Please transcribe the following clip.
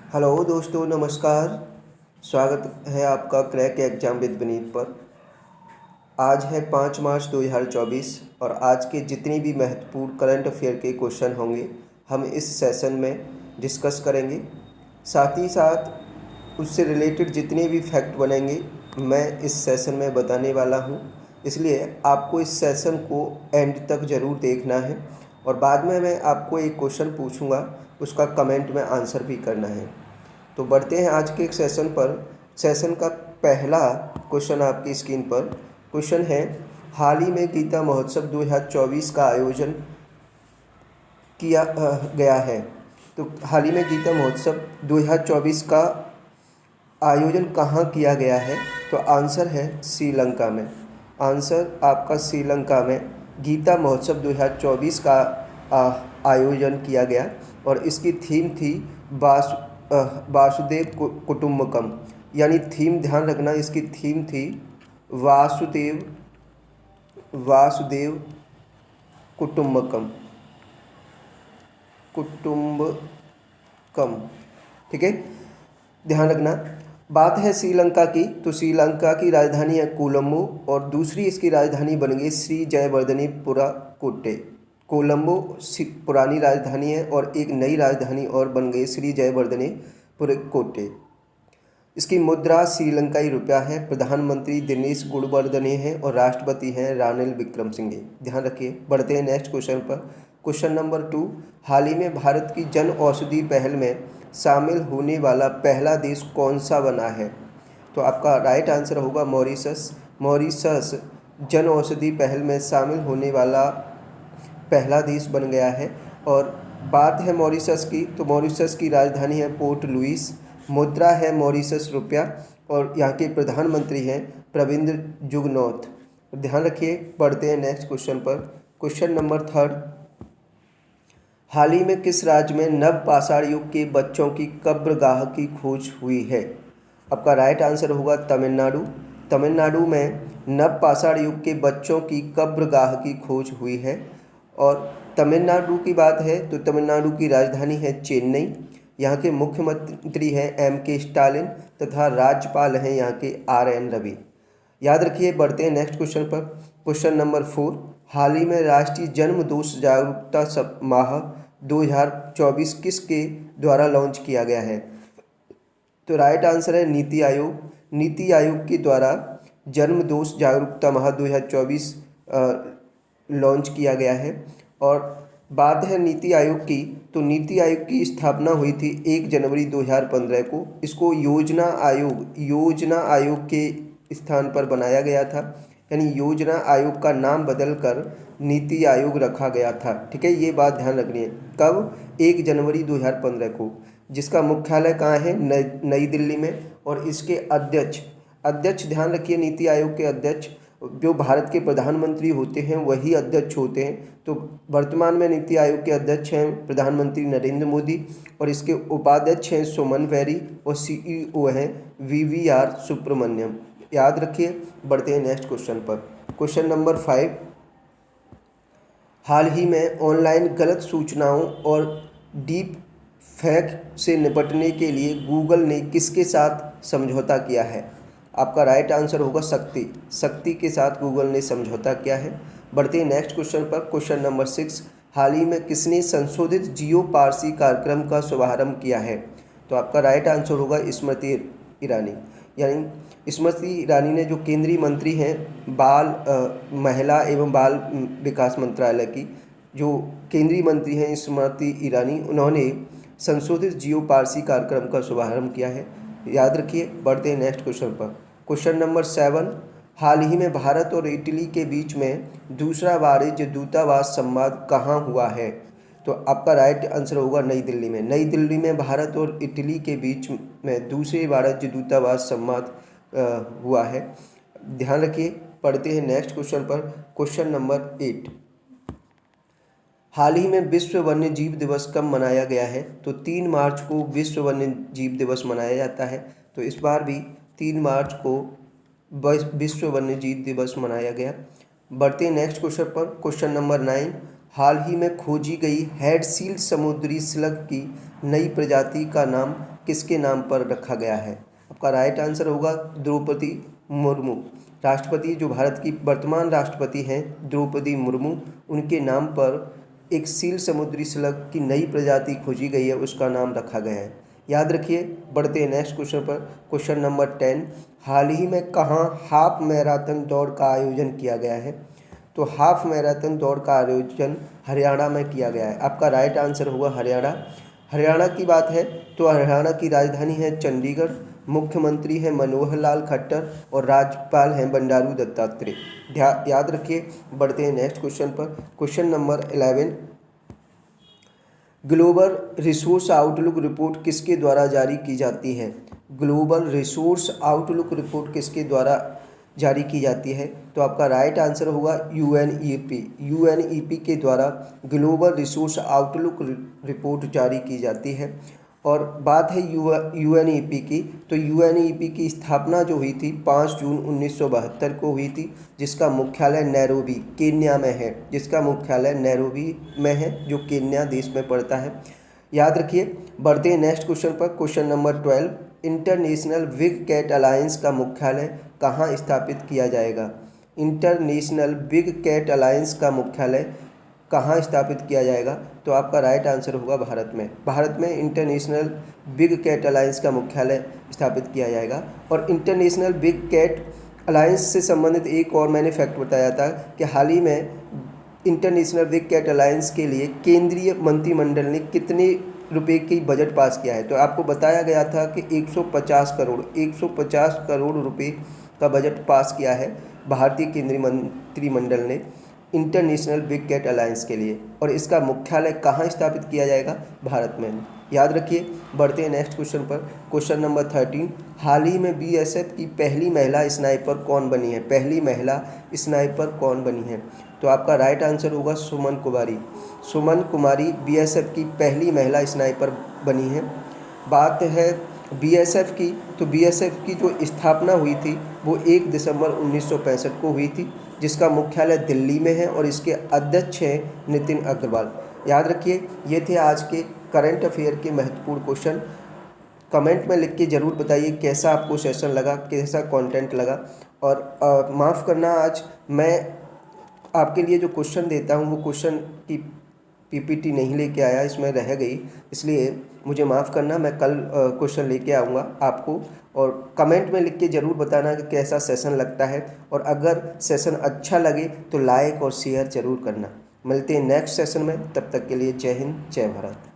Hello दोस्तों, नमस्कार। स्वागत है आपका क्रैक एग्जाम विद विनीत पर। आज है 5 मार्च 2024 और आज के जितनी भी महत्वपूर्ण करंट अफेयर के क्वेश्चन होंगे हम इस सेशन में डिस्कस करेंगे। साथ ही साथ उससे रिलेटेड जितने भी फैक्ट बनेंगे मैं इस सेशन में बताने वाला हूं, इसलिए आपको इस सेशन को एंड तक ज़रूर देखना है और बाद में मैं आपको एक क्वेश्चन पूछूंगा, उसका कमेंट में आंसर भी करना है। तो बढ़ते हैं आज के एक सेशन पर। सेशन का पहला क्वेश्चन आपकी स्क्रीन पर क्वेश्चन है, हाल ही में गीता महोत्सव 2024 का आयोजन किया गया है। तो हाल ही में गीता महोत्सव 2024 का आयोजन कहाँ किया गया है? तो आंसर है श्रीलंका में। आंसर आपका श्रीलंका में गीता महोत्सव 2024 का आयोजन किया गया और इसकी थीम थी वासुदेव कुटुम्बकम। यानी थीम ध्यान रखना, इसकी थीम थी वासुदेव कुटुम्बकम। ठीक है, ध्यान रखना। बात है श्रीलंका की, तो श्रीलंका की राजधानी है कोलंबो और दूसरी इसकी राजधानी बन गई श्री जयवर्धनेपुरा कोट्टे। कोलंबो पुरानी राजधानी है और एक नई राजधानी और बन गई श्री जयवर्धनेपुरा कोट्टे। इसकी मुद्रा श्रीलंकाई रुपया है। प्रधानमंत्री दिनेश गुणवर्धने हैं और राष्ट्रपति हैं रानिल विक्रमसिंघे। ध्यान रखिए। बढ़ते हैं नेक्स्ट क्वेश्चन पर। क्वेश्चन नंबर 2, हाल ही में भारत की जन औषधि पहल में शामिल होने वाला पहला देश कौन सा बना है? तो आपका राइट आंसर होगा मॉरिशस। मॉरिशस जन औषधि पहल में शामिल होने वाला पहला देश बन गया है। और बात है मॉरिशस की, तो मॉरिशस की राजधानी है पोर्ट लुइस। मुद्रा है मॉरिशस रुपया और यहाँ के प्रधानमंत्री हैं प्रविंद्र जुगनौथ। ध्यान रखिए। बढ़ते हैं नेक्स्ट क्वेश्चन पर। क्वेश्चन नंबर 3, हाल ही में किस राज्य में नव पाषाण युग के बच्चों की कब्रगाह की खोज हुई है? आपका राइट आंसर होगा तमिलनाडु। तमिलनाडु में नव पाषाण युग के बच्चों की कब्रगाह की खोज हुई है। और तमिलनाडु की बात है तो तमिलनाडु की राजधानी है चेन्नई। यहाँ के मुख्यमंत्री हैं M.K. स्टालिन तथा राज्यपाल हैं यहाँ के R.N. रवि। याद रखिए। बढ़ते हैं नेक्स्ट क्वेश्चन पर। क्वेश्चन नंबर 4, हाल ही में राष्ट्रीय जन्म दोष जागरूकता माह 2024 किसके द्वारा लॉन्च किया गया है? तो राइट आंसर है नीति आयोग। नीति आयोग के द्वारा जन्म दोष जागरूकता माह 2024 लॉन्च किया गया है। और बात है नीति आयोग की, तो नीति आयोग की स्थापना हुई थी 1 जनवरी 2015 को। इसको योजना आयोग के स्थान पर बनाया गया था, यानी योजना आयोग का नाम बदलकर नीति आयोग रखा गया था। ठीक है, ये बात ध्यान रखनी है। कब? 1 जनवरी 2015 को। जिसका मुख्यालय कहाँ है? नई दिल्ली में। और इसके अध्यक्ष ध्यान रखिए, नीति आयोग के अध्यक्ष जो भारत के प्रधानमंत्री होते हैं वही अध्यक्ष होते हैं। तो वर्तमान में नीति आयोग के अध्यक्ष हैं प्रधानमंत्री नरेंद्र मोदी और इसके उपाध्यक्ष हैं सुमन बेरी और CEO हैं VVR सुब्रमण्यम। याद रखिए। बढ़ते हैं नेक्स्ट क्वेश्चन पर। क्वेश्चन नंबर 5, हाल ही में ऑनलाइन गलत सूचनाओं और डीप फेक से निपटने के लिए गूगल ने किसके साथ समझौता किया है? आपका राइट आंसर होगा शक्ति के साथ गूगल ने समझौता किया है। बढ़ते हैं नेक्स्ट क्वेश्चन पर। क्वेश्चन नंबर 6, हाल ही में किसने संशोधित जियो पारसी कार्यक्रम का शुभारंभ किया है? तो आपका राइट आंसर होगा स्मृति ईरानी। यानी स्मृति ईरानी ने, जो केंद्रीय मंत्री हैं महिला एवं बाल विकास मंत्रालय की जो केंद्रीय मंत्री हैं स्मृति ईरानी, उन्होंने संशोधित जियो पारसी कार्यक्रम का शुभारंभ किया है। याद रखिए। बढ़ते हैं नेक्स्ट क्वेश्चन पर। क्वेश्चन नंबर 7, हाल ही में भारत और इटली के बीच में दूसरा वाणिज्य दूतावास संवाद कहाँ हुआ है? तो आपका राइट आंसर होगा नई दिल्ली में। नई दिल्ली में भारत और इटली के बीच में दूसरे वाणिज्य दूतावास संवाद हुआ है। ध्यान रखिए। पढ़ते हैं नेक्स्ट क्वेश्चन पर। क्वेश्चन नंबर 8, हाल ही में विश्व वन्य जीव दिवस कब मनाया गया है? तो 3 मार्च को विश्व वन्य जीव दिवस मनाया जाता है। तो इस बार भी 3 मार्च को विश्व वन्य जीव दिवस मनाया गया। बढ़ते हैं नेक्स्ट क्वेश्चन पर। क्वेश्चन नंबर 9, हाल ही में खोजी गई हेड सील समुद्री स्लग की नई प्रजाति का नाम किसके नाम पर रखा गया है? आपका राइट आंसर होगा द्रौपदी मुर्मू। राष्ट्रपति जो भारत की वर्तमान राष्ट्रपति हैं द्रौपदी मुर्मू, उनके नाम पर एक सील समुद्री स्लग की नई प्रजाति खोजी गई है, उसका नाम रखा गया है। याद रखिए। बढ़ते हैं नेक्स्ट क्वेश्चन पर। क्वेश्चन नंबर 10, हाल ही में कहाँ हाफ मैराथन दौड़ का आयोजन किया गया है? तो हाफ मैराथन दौड़ का आयोजन हरियाणा में किया गया है। आपका राइट आंसर होगा हरियाणा। हरियाणा की बात है तो हरियाणा की राजधानी है चंडीगढ़, मुख्यमंत्री हैं मनोहर लाल खट्टर और राज्यपाल हैं बंडारू दत्तात्रेय। याद रखिए। बढ़ते हैं नेक्स्ट क्वेश्चन पर। Question number 11, global resource outlook report किसके द्वारा जारी की जाती है? ग्लोबल रिसोर्स आउटलुक रिपोर्ट किसके द्वारा जारी की जाती है? तो आपका राइट आंसर होगा यूएनईपी। यूएनईपी के द्वारा ग्लोबल रिसोर्स आउटलुक रिपोर्ट जारी की जाती है। और बात है यूएनईपी की, तो यूएनईपी की स्थापना जो हुई थी 5 जून 1972 को हुई थी, जिसका मुख्यालय नैरोबी केन्या में है। जिसका मुख्यालय नैरोबी में है, जो केन्या देश में पड़ता है। याद रखिए। बढ़ते हैं नेक्स्ट क्वेश्चन पर। Question number 12, international big cat alliance का मुख्यालय कहाँ स्थापित किया जाएगा? इंटरनेशनल बिग कैट अलायंस का मुख्यालय कहाँ स्थापित किया जाएगा? तो आपका राइट आंसर होगा भारत में। भारत में इंटरनेशनल बिग कैट अलायंस का मुख्यालय स्थापित किया जाएगा। और इंटरनेशनल बिग कैट अलायंस से संबंधित एक और मैंने फैक्ट बताया था कि हाल ही में इंटरनेशनल बिग कैट अलायंस के लिए केंद्रीय मंत्रिमंडल ने कितने रुपए की बजट पास किया है? तो आपको बताया गया था कि 150 करोड़ रुपए का बजट पास किया है भारतीय केंद्रीय मंत्रिमंडल ने इंटरनेशनल बिग कैट अलायंस के लिए। और इसका मुख्यालय कहाँ स्थापित किया जाएगा? भारत में। याद रखिए। बढ़ते हैं नेक्स्ट क्वेश्चन पर। क्वेश्चन नंबर 13, हाल ही में बीएसएफ की पहली महिला स्नाइपर कौन बनी है? पहली महिला स्नाइपर कौन बनी है? तो आपका राइट आंसर होगा सुमन कुमारी। सुमन कुमारी बीएसएफ की पहली महिला स्नाइपर बनी है। बात है बीएसएफ की, तो बीएसएफ की जो स्थापना हुई थी वो 1 दिसंबर 1965 को हुई थी, जिसका मुख्यालय दिल्ली में है और इसके अध्यक्ष हैं नितिन अग्रवाल। याद रखिए। ये थे आज के करंट अफेयर के महत्वपूर्ण क्वेश्चन। कमेंट में लिख के ज़रूर बताइए कैसा आपको सेशन लगा, कैसा कंटेंट लगा। और माफ़ करना, आज मैं आपके लिए जो क्वेश्चन देता हूँ वो क्वेश्चन की पीपीटी नहीं लेके आया, इसमें रह गई, इसलिए मुझे माफ़ करना। मैं कल क्वेश्चन लेके आऊँगा आपको। और कमेंट में लिख के ज़रूर बताना कि कैसा सेशन लगता है। और अगर सेशन अच्छा लगे तो लाइक और शेयर ज़रूर करना। मिलते हैं नेक्स्ट सेशन में, तब तक के लिए जय हिंद, जय भारत।